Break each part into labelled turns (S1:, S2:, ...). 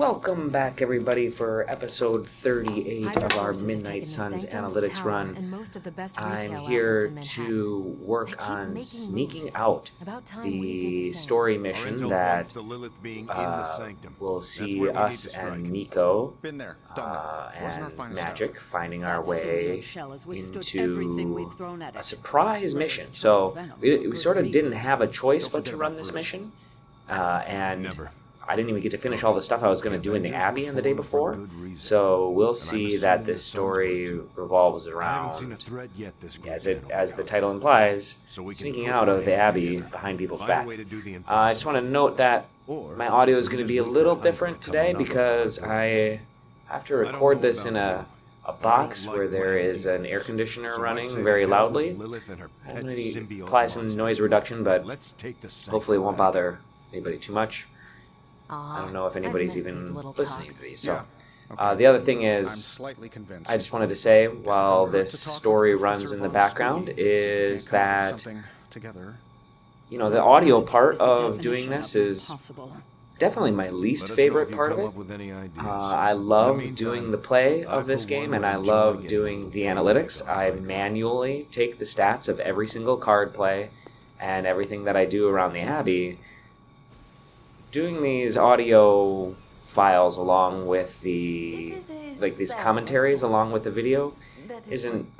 S1: Welcome back, everybody, for episode 38 of our Midnight Suns analytics run. I'm here to work on sneaking out the story mission that will see us and Nico and Magik finding our way into a surprise mission. So we sort of didn't have a choice but to run this mission, and I didn't even get to finish all the stuff I was going to do in the Abbey in the day before, so we'll see that this story revolves around, as the title implies, sneaking out of the Abbey behind people's back. I just want to note that my audio is going to be a little different today because I have to record this in a box where there is an air conditioner running very loudly. I'm going to apply some noise reduction, but hopefully it won't bother anybody too much. I don't know if anybody's even listening to these. So, the other thing is, I just wanted to say, while this story runs in the background, is that, you know, the audio part of doing this is definitely my least favorite part of it. I love doing the play of this game, and I love doing the analytics. I manually take the stats of every single card play and everything that I do around the Abbey. Doing these audio files along with the, these commentaries along with the video isn't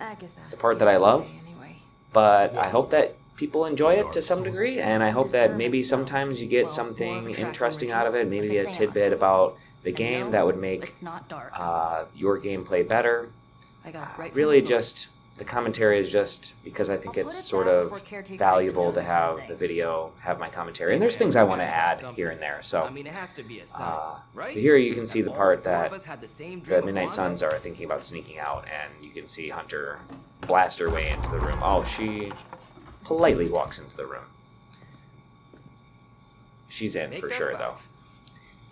S1: the part that I love, but I hope that people enjoy it to some degree, and I hope that maybe sometimes you get something interesting out of it, maybe a tidbit about the game that would make your gameplay better. Really just... The commentary is just because I think it's sort of valuable to have the video, have my commentary. And there's things I want to add here and there. So here you can see the part that the Midnight Suns are thinking about sneaking out. And you can see Hunter blast her way into the room. Oh, she politely walks into the room. She's in for sure, though.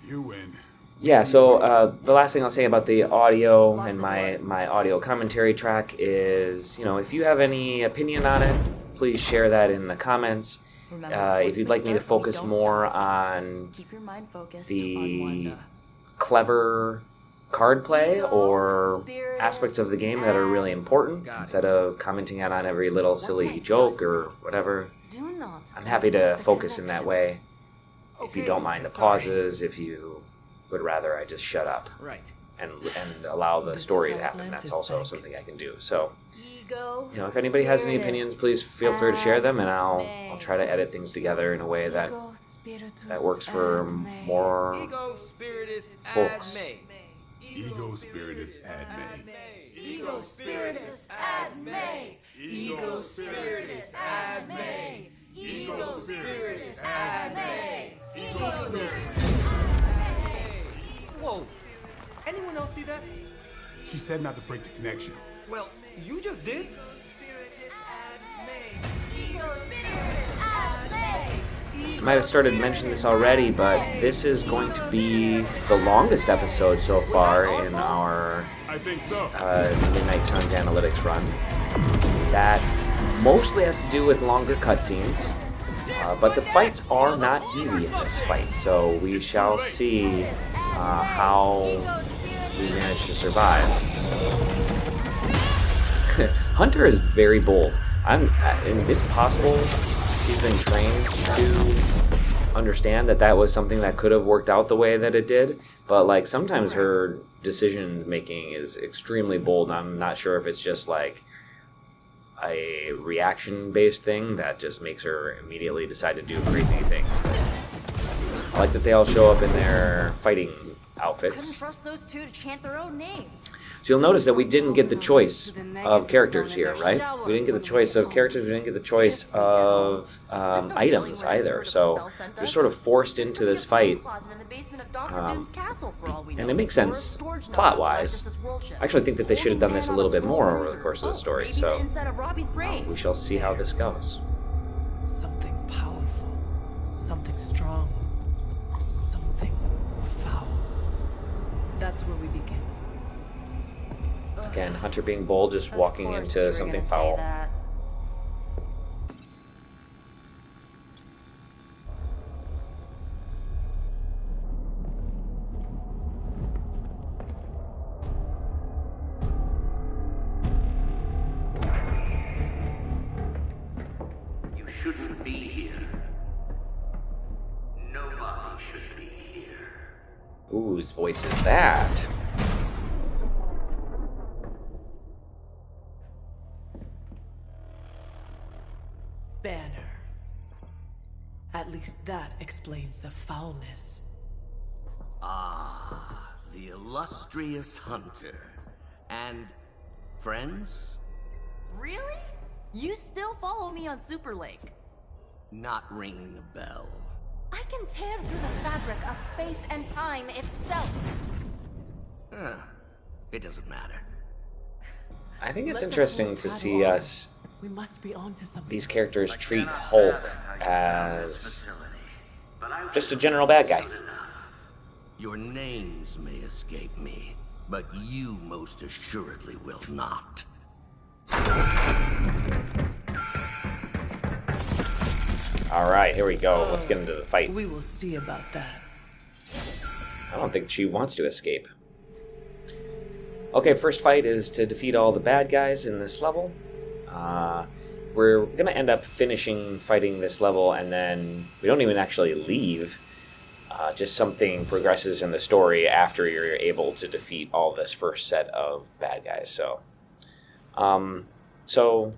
S2: You win.
S1: Yeah, so the last thing I'll say about the audio and my audio commentary track is, you know, if you have any opinion on it, please share that in the comments. If you'd like me to focus more on the clever card play or aspects of the game that are really important, instead of commenting out on every little silly joke or whatever, I'm happy to focus in that way. If you don't mind the pauses, if you would rather I just shut up and allow the story to happen. That's also something I can do. So, you know, if anybody has any opinions, please feel free to share them, and I'll try to edit things together in a way that works for more folks.
S2: Ego spiritus ad me.
S3: Ego spiritus ad me. Ego spiritus ad me. Ego spiritus ad me. Ego spiritus.
S4: Whoa! Anyone else see that?
S2: She said not to break the connection.
S4: Well, you just did.
S1: I might have started to mention this already, but this is going to be the longest episode so far in our Midnight Suns analytics run. That mostly has to do with longer cutscenes, but the fights are not easy in this fight, so we shall see how we manage to survive. Hunter is very bold. And it's possible she's been trained to understand that was something that could have worked out the way that it did, but like sometimes her decision making is extremely bold. I'm not sure if it's just like a reaction based thing that just makes her immediately decide to do crazy things. But I like that they all show up in their fighting outfits.
S3: Trust those two to chant their own names.
S1: So you'll notice that we didn't get the choice of characters here, right? We didn't get the choice of characters, we didn't get the choice of items either. So we're sort of forced into this fight. And it makes sense plot-wise. I actually think that they should have done this a little bit more over the course of the story. So we shall see how this goes.
S5: Something powerful, something strong, something foul. That's where we begin.
S1: Again, Hunter being bold, just walking into something foul.
S6: shouldn't be here. Nobody should be here.
S1: Ooh, whose voice is that?
S5: Banner. At least that explains the foulness.
S6: Ah, the illustrious hunter. And friends?
S3: Really? You still follow me on Super Lake?
S6: Not ringing a bell.
S3: I can tear through the fabric of space and time itself.
S6: Huh. It doesn't matter.
S1: I think it's
S5: Let the
S1: interesting
S5: flow
S1: to
S5: tattle
S1: see
S5: on.
S1: us,
S5: We must be on to something.
S1: these characters, treat Hulk as just a general bad guy.
S6: Your names may escape me, but you most assuredly will not.
S1: Alright, here we go. Let's get into the fight.
S5: We will see about that.
S1: I don't think she wants to escape. Okay, first fight is to defeat all the bad guys in this level. We're going to end up finishing fighting this level, and then we don't even actually leave. Just something progresses in the story after you're able to defeat all this first set of bad guys. So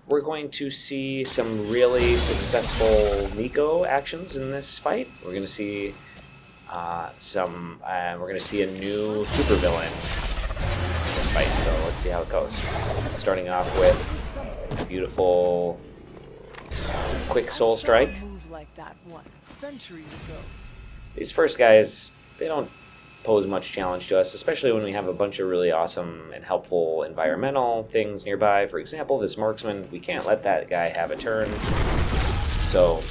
S1: we're going to see some really successful Nico actions in this fight. We're going to see we're going to see a new supervillain in this fight. So let's see how it goes. Starting off with a beautiful quick soul strike.
S5: I saw a move like that once, centuries ago.
S1: These first guys, they don't pose much challenge to us, especially when we have a bunch of really awesome and helpful environmental things nearby. For example, this marksman, we can't let that guy have a turn. So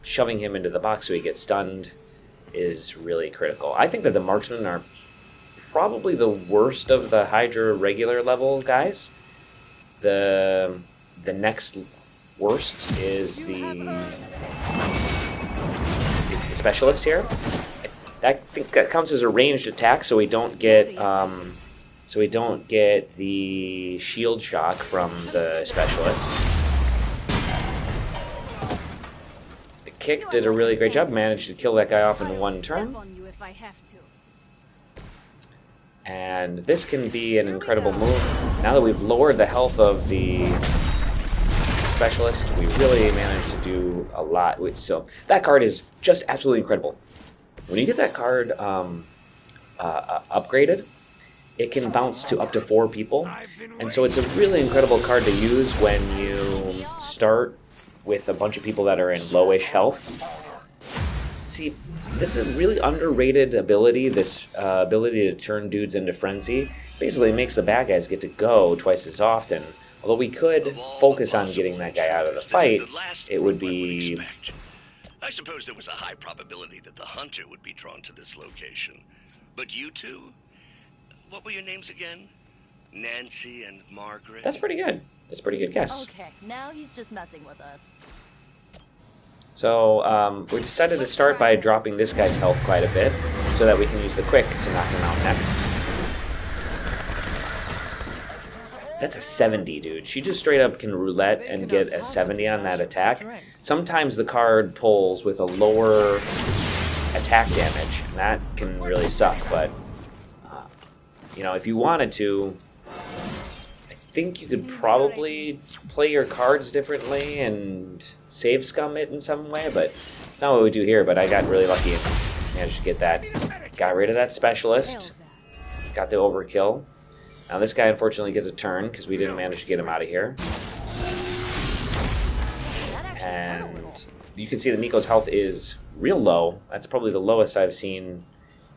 S1: shoving him into the box so he gets stunned is really critical. I think that the marksmen are probably the worst of the Hydra regular level guys. The next worst is the specialist here. I think that counts as a ranged attack, so we don't get the shield shock from the specialist. The kick did a really great job, managed to kill that guy off in one turn. And this can be an incredible move. Now that we've lowered the health of the specialist, we really managed to do a lot. So that card is just absolutely incredible. When you get that card upgraded, it can bounce to up to 4 people. And so it's a really incredible card to use when you start with a bunch of people that are in lowish health. See, this is a really underrated ability, this ability to turn dudes into frenzy. Basically, it makes the bad guys get to go twice as often. Although we could focus on getting that guy out of the fight, it would be...
S7: I suppose there was a high probability that the hunter would be drawn to this location. But you two? What were your names again? Nancy and Margaret?
S1: That's pretty good. That's a pretty good guess.
S3: Okay, now he's just messing with us.
S1: So we decided to start by dropping this guy's health quite a bit so that we can use the quick to knock him out next. That's a 70, dude. She just straight up can roulette and get a 70 on that attack. Sometimes the card pulls with a lower attack damage, and that can really suck. But, you know, if you wanted to, I think you could probably play your cards differently and save scum it in some way, but it's not what we do here. But I got really lucky and managed to get that. Got rid of that specialist. Got the overkill. Now this guy unfortunately gets a turn because we didn't manage to get him out of here. And you can see that Nico's health is real low. That's probably the lowest I've seen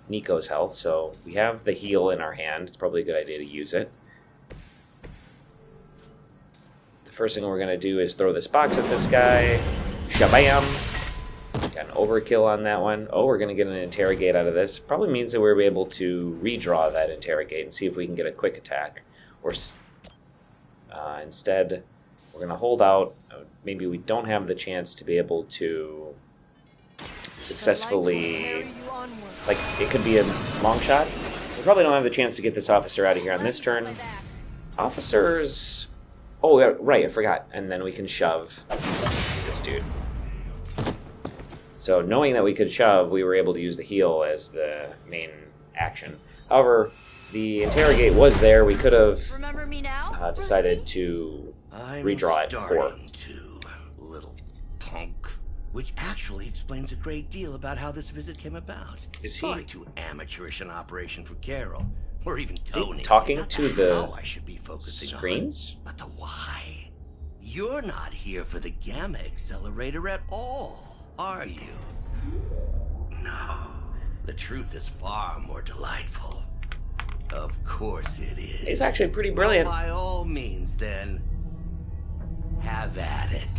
S1: Nico's health. So we have the heal in our hand. It's probably a good idea to use it. The first thing we're going to do is throw this box at this guy. Shabam! Got an overkill on that one. Oh, we're going to get an interrogate out of this. Probably means that we're able to redraw that interrogate and see if we can get a quick attack. Or instead, we're going to hold out. Maybe we don't have the chance to be able to successfully... Like, it could be a long shot. We probably don't have the chance to get this officer out of here on this turn. Officers... Oh, right, I forgot. And then we can shove this dude. So knowing that we could shove, we were able to use the heal as the main action. However, the interrogate was there. We could have
S3: Remember me now?
S1: decided to redraw it before.
S6: To, little punk. Which actually explains a great deal about how this visit came about.
S1: Is he-
S6: Far too amateurish an operation for Carol, or even
S1: Is he
S6: Tony.
S1: talking
S6: Not
S1: to
S6: the
S1: the
S6: how I should be focusing
S1: screens?
S6: on, but the why. You're not here for the gamma accelerator at all, are you? No. The truth is far more delightful. Of course it is.
S1: He's actually pretty brilliant.
S6: By all means, then, have at it.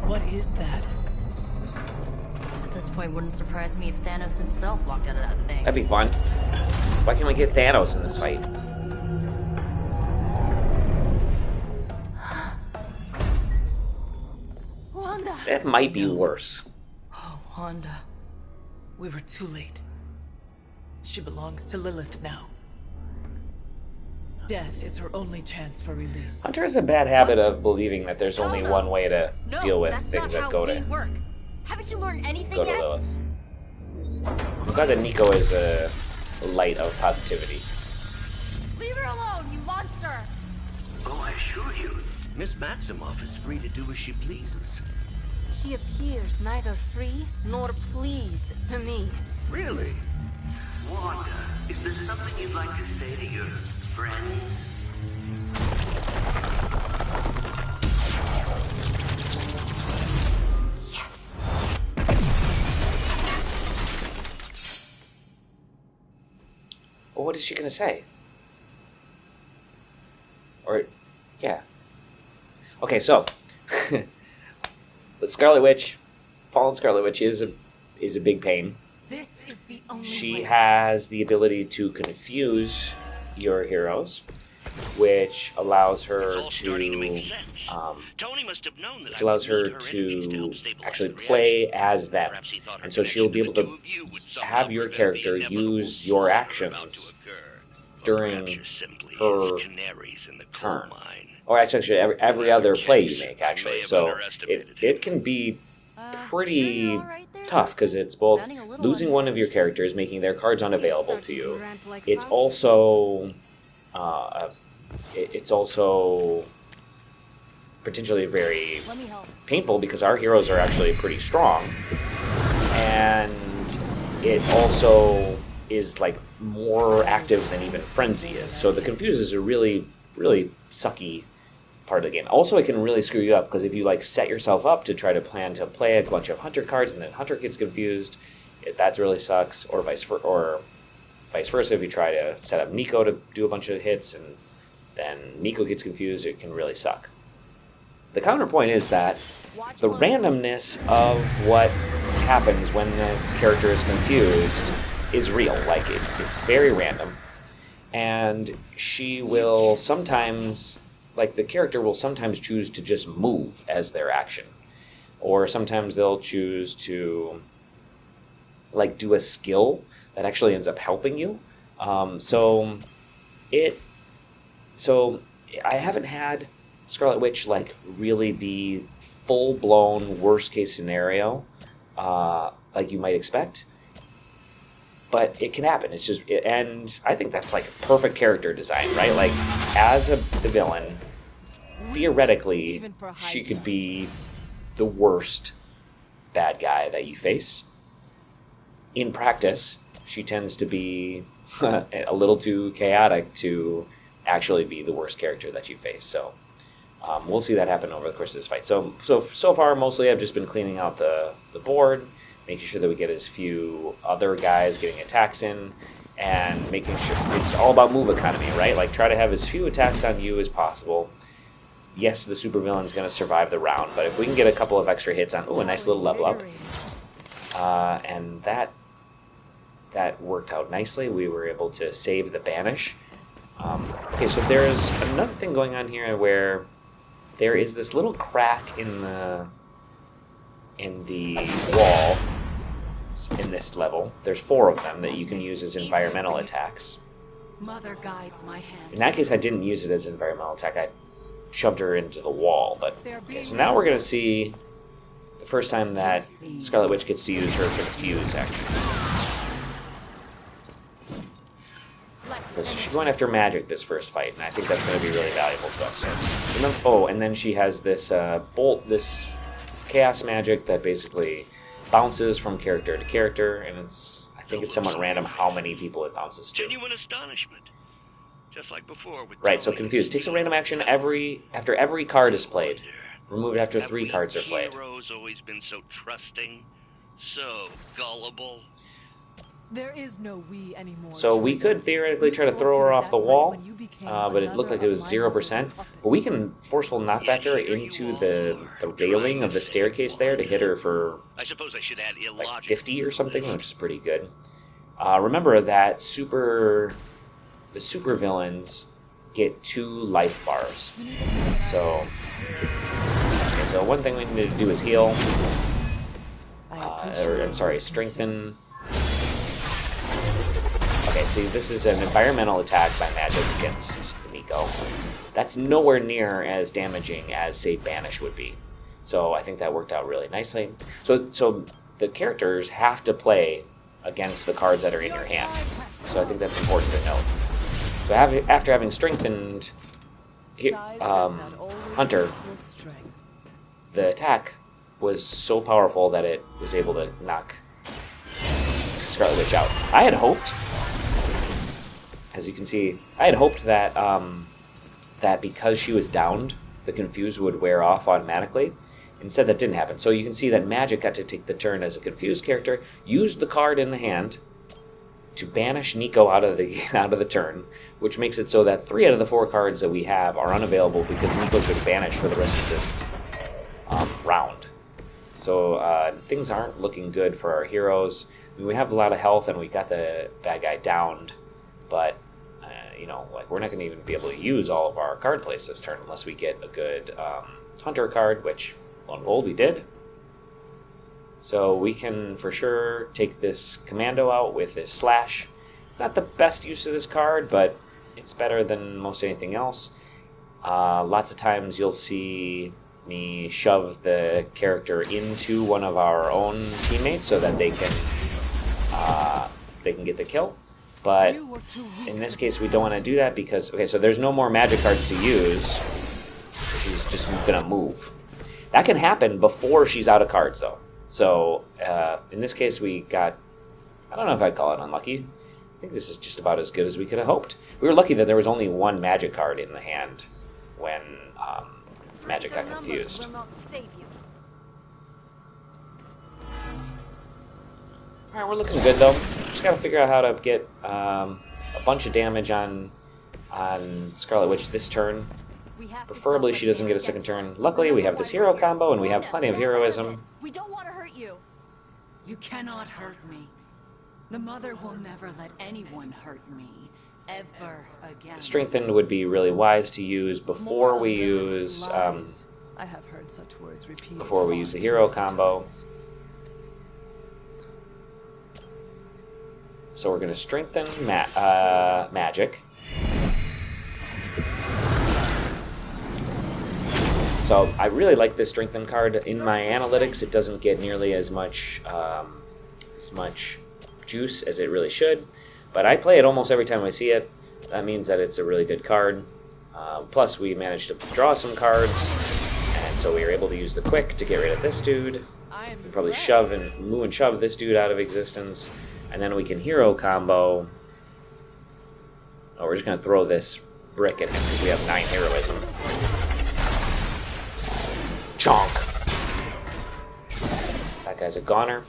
S5: What is that?
S3: At this point, wouldn't surprise me if Thanos himself walked out of that thing.
S1: That'd be fun. Why can't we get Thanos in this fight?
S3: Wanda!
S1: That might be worse.
S5: Oh, Wanda. We were too late. She belongs to Lilith now. Death is her only chance for release.
S1: Hunter has a bad habit of believing that there's only
S3: No.
S1: one way to
S3: No,
S1: deal with
S3: that's
S1: things
S3: not
S1: that
S3: how
S1: go
S3: we
S1: to
S3: work. Haven't you learned anything
S1: go to
S3: yet?
S1: Lilith. I'm glad that Nico is a light of positivity.
S3: Leave her alone, you monster!
S6: Oh, I assure you, Miss Maximoff is free to do as she pleases.
S3: She appears neither free nor pleased to me.
S6: Really?
S8: Wanda, is there something you'd like to say to your friends?
S3: Yes.
S1: Well, what is she gonna say? Or, yeah. Okay, so the Scarlet Witch, fallen Scarlet Witch, is a big pain.
S3: This is the only
S1: She
S3: way.
S1: has the ability to confuse your heroes, which allows her
S7: It's all starting to make
S1: to
S7: sense. Tony must have known that
S1: which
S7: I would
S1: allows her
S7: need enemies
S1: to
S7: help stabilize
S1: actually
S7: the
S1: play
S7: reaction.
S1: as them,
S7: Perhaps he thought her
S1: and so she'll be able
S7: connection
S1: to
S7: the two of you would somehow
S1: have your
S7: prevent
S1: character
S7: the inevitable
S1: use your
S7: slaughter
S1: actions
S7: about to occur.
S1: during
S7: Perhaps you're simply
S1: her
S7: canaries in the coal
S1: turn.
S7: mine.
S1: or actually every other play you make,
S7: May
S1: actually.
S7: have
S1: So
S7: underestimated
S1: it can be
S3: Sure
S1: pretty
S3: you're all right there,
S1: tough, because it's both
S3: Sounding a little
S1: losing one of your
S3: unhinged.
S1: characters, making their cards unavailable to
S3: starting
S1: you.
S3: to rant like
S1: It's
S3: Faustus.
S1: also it's also potentially very
S3: Let me help.
S1: painful, because our heroes are actually pretty strong, and it also is like more active than even Frenzy is. So the Confuse is a really sucky part of the game. Also, it can really screw you up, because if you like set yourself up to try to plan to play a bunch of Hunter cards and then Hunter gets confused, that really sucks. Or vice versa, if you try to set up Nico to do a bunch of hits and then Nico gets confused, it can really suck. The counterpoint is that the randomness of what happens when the character is confused is real. Like, it's very random. And she will sometimes, like, the character will sometimes choose to just move as their action. Or sometimes they'll choose to, like, do a skill that actually ends up helping you. So I haven't had Scarlet Witch like really be full blown worst case scenario, like you might expect. But it can happen. It's just, and I think that's like perfect character design, right? Like, as the villain, theoretically, she could be the worst bad guy that you face. In practice, she tends to be a little too chaotic to actually be the worst character that you face. So we'll see that happen over the course of this fight. So far, mostly I've just been cleaning out the board, making sure that we get as few other guys getting attacks in, and making sure it's all about move economy, right? Like, try to have as few attacks on you as possible. Yes, the supervillain's going to survive the round, but if we can get a couple of extra hits on, a nice little level up, and that worked out nicely. We were able to save the banish. Okay, so there's another thing going on here where there is this little crack in the wall in this level. There's 4 of them that you can use as environmental attacks.
S5: Mother guides my hand.
S1: In that case, I didn't use it as an environmental attack. I shoved her into the wall. But okay, so now we're going to see the first time that Scarlet Witch gets to use her Confuse action. Because she's going after Magik this first fight, and I think that's going to be really valuable to us. And then, oh, and then she has this bolt, this chaos magic that basically bounces from character to character, and I think it's somewhat random how many people it bounces to.
S7: Genuine astonishment. Just like before with
S1: Right, so Confused takes a random action after every card is played. Remove it after 3 cards are played.
S7: Heroes always been so trusting, so gullible.
S5: There is no we anymore.
S1: So we could theoretically try to throw her off the wall, but it looked like it was 0%. But we can forceful knockback her into the railing of the staircase there to hit her for
S7: I suppose I should add illogical.
S1: like 50 or something, which is pretty good. Remember that the super villains get 2 life bars. So one thing we need to do is heal. Strengthen. Okay, see, this is an environmental attack by Magik against Nico. That's nowhere near as damaging as, say, Banish would be. So I think that worked out really nicely. So the characters have to play against the cards that are in your hand. So I think that's important to note. So after having strengthened Hunter, the attack was so powerful that it was able to knock Scarlet Witch out. I had hoped, as you can see, that that because she was downed, the Confuse would wear off automatically. Instead, that didn't happen. So you can see that Magik got to take the turn as a Confused character, used the card in the hand to banish Nico out of the turn, which makes it so that 3 out of the 4 cards that we have are unavailable because Nico's been banished for the rest of this round. So things aren't looking good for our heroes. I mean, we have a lot of health and we got the bad guy downed, but we're not going to even be able to use all of our card plays this turn unless we get a good Hunter card, which, lo and behold, we did. So we can for sure take this Commando out with this Slash. It's not the best use of this card, but it's better than most anything else. Lots of times you'll see me shove the character into one of our own teammates so that they can get the kill. But in this case, we don't want to do that because, okay, so there's no more magic cards to use. She's just going to move. That can happen before she's out of cards, though. So in this case, we got, I don't know if I'd call it unlucky. I think this is just about as good as we could have hoped. We were lucky that there was only 1 magic card in the hand when Magik got confused. Alright, we're looking good though. Just gotta figure out how to get a bunch of damage on Scarlet Witch this turn. Preferably she doesn't get a second turn. Luckily we have this hero combo and we have plenty of heroism.
S3: We don't want to hurt you.
S5: You cannot hurt me. The Mother will never let anyone hurt me. Ever again.
S1: Strengthened would be really wise to use before we use
S5: I have heard such words repeated
S1: before we use the hero combo. So we're going to strengthen Magik. So I really like this strengthen card. In my analytics, it doesn't get nearly as much juice as it really should, but I play it almost every time I see it. That means that it's a really good card. Plus, we managed to draw some cards, and so we were able to use the quick to get rid of this dude. We probably shove this dude out of existence. And then we can hero combo. Oh, we're just going to throw this brick at him because we have 9 heroism. Chonk! That guy's a goner.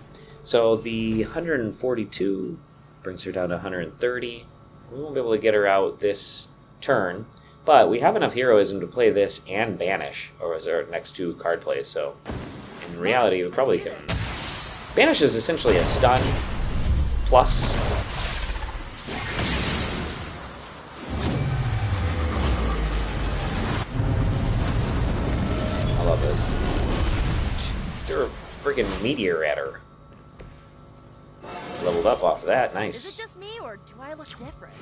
S1: So the 142 brings her down to 130. We won't be able to get her out this turn. But we have enough heroism to play this and Banish, or as our next 2 card plays. So in reality, we probably can... Banish is essentially a stun. Plus, I love this. Threw a freaking meteor at her. Leveled up off of that, nice.
S3: Is it just me, or do I look different?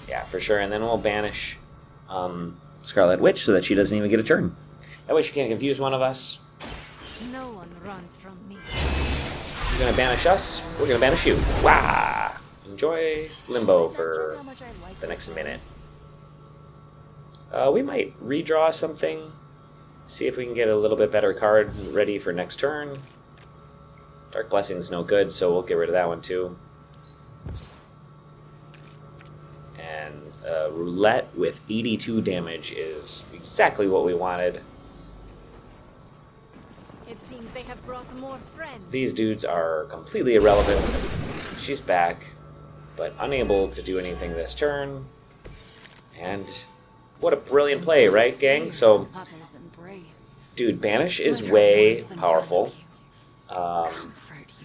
S1: Yeah, for sure. And then we'll banish Scarlet Witch so that she doesn't even get a turn. That way she can't confuse one of us.
S3: No one runs from me.
S1: You're gonna banish us, we're gonna banish you. Wah! Enjoy Limbo for the next minute. We might redraw something. See if we can get a little bit better card ready for next turn. Dark Blessing's no good, so we'll get rid of that one too. And Roulette with 82 damage is exactly what we wanted.
S3: It seems they have brought more friends.
S1: These dudes are completely irrelevant. She's back, but unable to do anything this turn. And what a brilliant play, right, gang? So, dude, Banish is way powerful.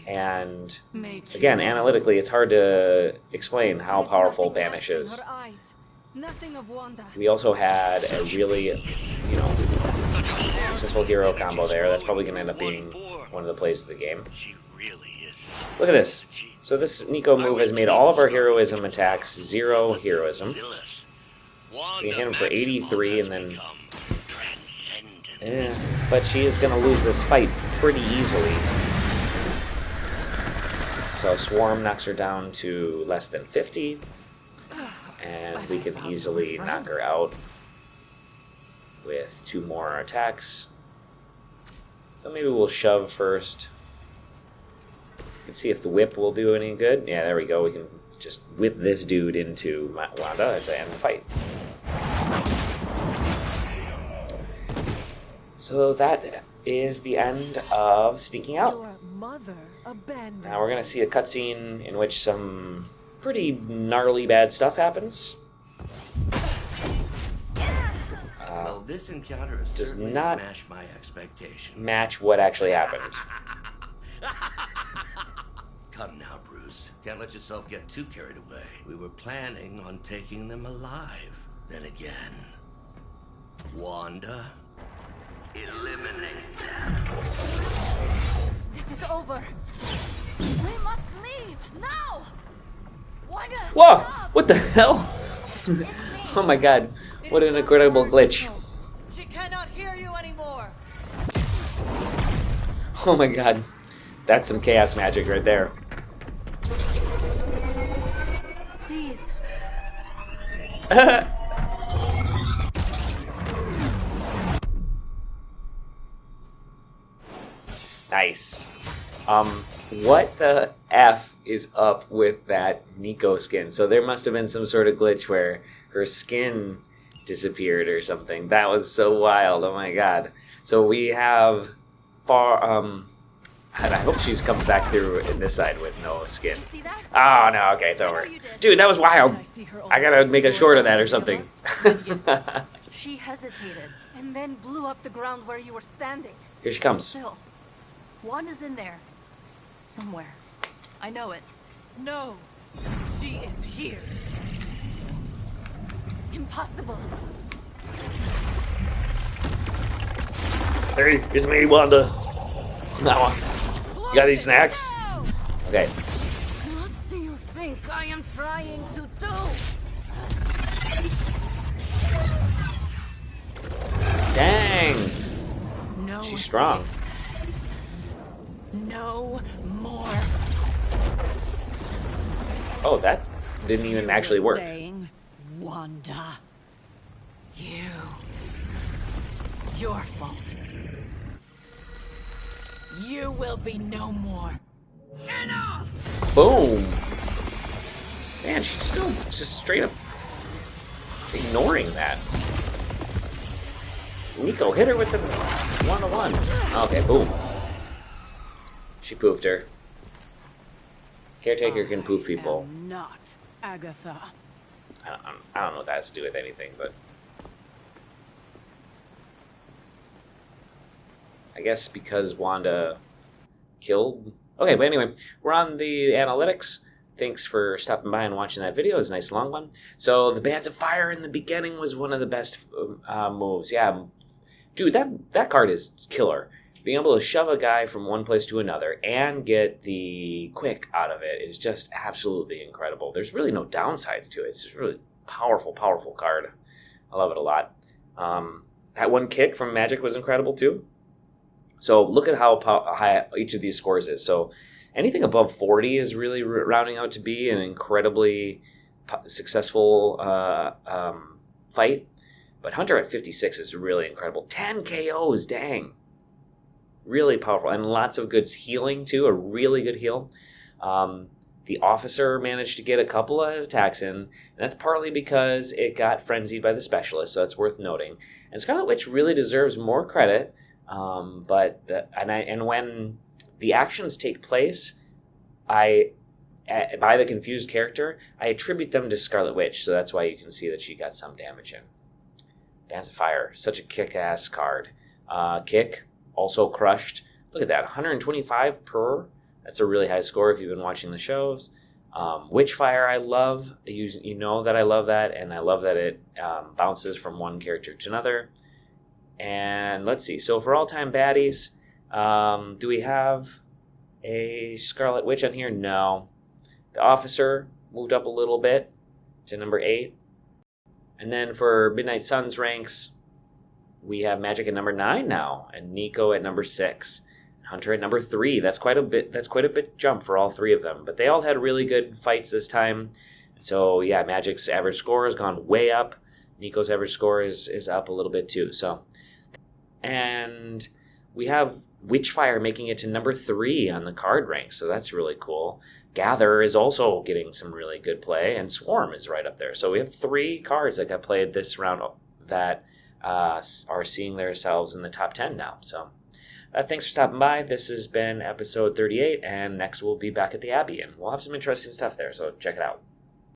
S1: And, again, analytically, it's hard to explain how powerful Banish is. We also had a really, successful hero combo there. That's probably going to end up being one of the plays of the game. Look at this. So this Nico move has made all of our heroism attacks 0 heroism. We hit him for 83 and then... but she is going to lose this fight pretty easily. So Swarm knocks her down to less than 50. And we can easily knock her out with 2 more attacks. So maybe we'll shove first. Let's see if the whip will do any good. Yeah, there we go. We can just whip this dude into Wanda at the end of the fight. So that is the end of Sneaking Out. Now we're going to see a cutscene in which some pretty gnarly bad stuff happens.
S6: Well, this encounter
S1: does not
S6: smash my expectations.
S1: Match what actually happened.
S6: Come now, Bruce. Can't let yourself get too carried away. We were planning on taking them alive. Then again, Wanda?
S8: Eliminate them.
S3: This is over. We must leave now.
S1: Whoa! What the hell? Oh my god. What an incredible glitch.
S9: She cannot hear you anymore.
S1: Oh my god. That's some chaos magic right there.
S9: Please.
S1: Nice. What the F is up with that Nico skin? So there must have been some sort of glitch where her skin disappeared or something. That was so wild. Oh my god. So we have I hope she comes back through in this side with no skin. Oh no, okay, it's over. Dude, that was wild. I gotta make a short of that or something.
S3: She hesitated and then blew up the ground where you were standing.
S1: Here she comes.
S3: Still, Wanda's in there. Somewhere. I know it.
S9: No. She is here.
S3: Impossible.
S1: Hey, it's me, Wanda. Now, you got any snacks? Okay.
S3: What do you think I am trying to do?
S1: Dang.
S9: No.
S1: She's strong.
S9: No more.
S1: Oh, that didn't even actually work.
S5: Saying, Wanda, your fault. You will be no more. Enough!
S1: Boom. Man, she's still just straight up ignoring that. Nico, hit her with the 1-1. Okay, boom. She poofed her. Caretaker can poof people.
S5: Not Agatha.
S1: I don't know what that has to do with anything, but I guess because Wanda killed... Okay, but anyway, we're on the analytics. Thanks for stopping by and watching that video. It was a nice long one. So the Bands of Fire in the beginning was one of the best moves. Yeah, dude, that card is killer. Being able to shove a guy from one place to another and get the quick out of it is just absolutely incredible. There's really no downsides to it. It's just really Powerful, powerful card. I love it a lot. That one kick from Magik was incredible too. So look at how high each of these scores is. So anything above 40 is really rounding out to be an incredibly successful fight. But Hunter at 56 is really incredible. 10 KOs, dang. Really powerful. And lots of good healing too, a really good heal. The officer managed to get a couple of attacks in, and that's partly because it got frenzied by the specialist, so that's worth noting. And Scarlet Witch really deserves more credit, and when the actions take place, by the confused character, I attribute them to Scarlet Witch, so that's why you can see that she got some damage in. Dance of Fire, such a kick-ass card. Kick, also crushed. Look at that, 125 per. That's a really high score if you've been watching the shows. Witchfire I love. You know that I love that, and I love that it bounces from one character to another. And let's see. So for all-time baddies, do we have a Scarlet Witch on here? No. The Officer moved up a little bit to number 8. And then for Midnight Suns ranks, we have Magik at number 9 now, and Nico at number 6. Hunter at number 3. That's quite a bit jump for all 3 of them. But they all had really good fights this time. So yeah, Magik's average score has gone way up. Nico's average score is up a little bit too. So, and we have Witchfire making it to number 3 on the card rank. So that's really cool. Gather is also getting some really good play, and Swarm is right up there. So we have 3 cards that got played this round that are seeing themselves in the top 10 now. So. Thanks for stopping by. This has been episode 38, and next we'll be back at the Abbey, and we'll have some interesting stuff there, so check it out.